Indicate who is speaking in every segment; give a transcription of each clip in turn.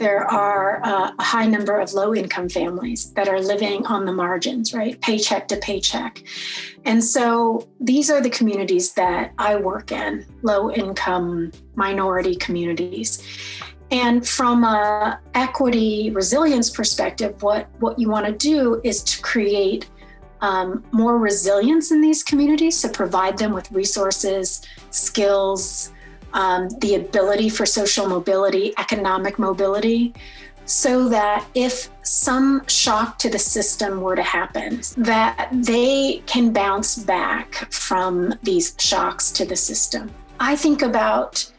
Speaker 1: there are a high number of low-income families that are living on the margins, right? Paycheck to paycheck. And so these are the communities that I work in, low-income minority communities. And from an equity resilience perspective, what you want to do is to create more resilience in these communities, to provide them with resources, skills, the ability for social mobility, economic mobility, so that if some shock to the system were to happen, that they can bounce back from these shocks to the system. I think about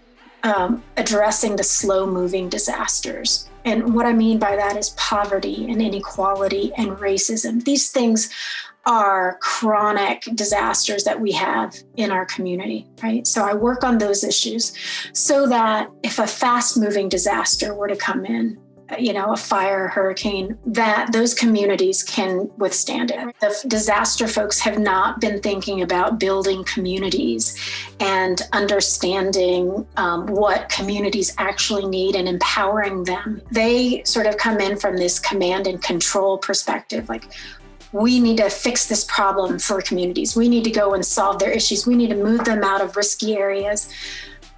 Speaker 1: addressing the slow-moving disasters. And what I mean by that is poverty and inequality and racism. These things are chronic disasters that we have in our community, right? So I work on those issues so that if a fast-moving disaster were to come in, a fire, hurricane, that those communities can withstand it. The disaster folks have not been thinking about building communities and understanding what communities actually need and empowering them. They sort of come in from this command and control perspective, like, we need to fix this problem for communities. We need to go and solve their issues. We need to move them out of risky areas.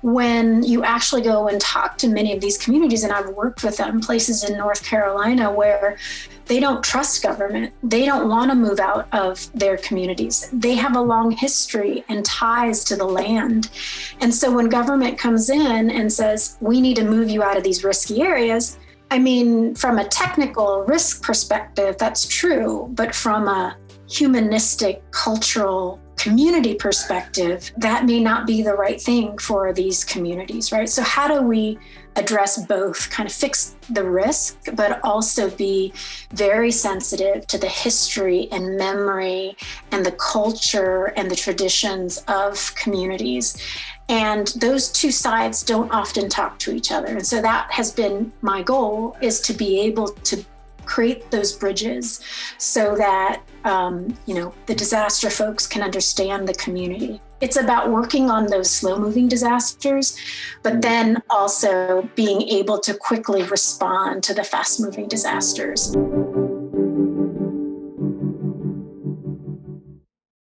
Speaker 1: When you actually go and talk to many of these communities, and I've worked with them, places in North Carolina where they don't trust government. They don't want to move out of their communities. They have a long history and ties to the land. And so when government comes in and says, we need to move you out of these risky areas, I mean, from a technical risk perspective, that's true. But from a humanistic, cultural, community perspective, that may not be the right thing for these communities, right? So how do we address both, kind of fix the risk, but also be very sensitive to the history and memory and the culture and the traditions of communities? And those two sides don't often talk to each other. And so that has been my goal, is to be able to create those bridges so that, the disaster folks can understand the community. It's about working on those slow-moving disasters, but then also being able to quickly respond to the fast-moving disasters.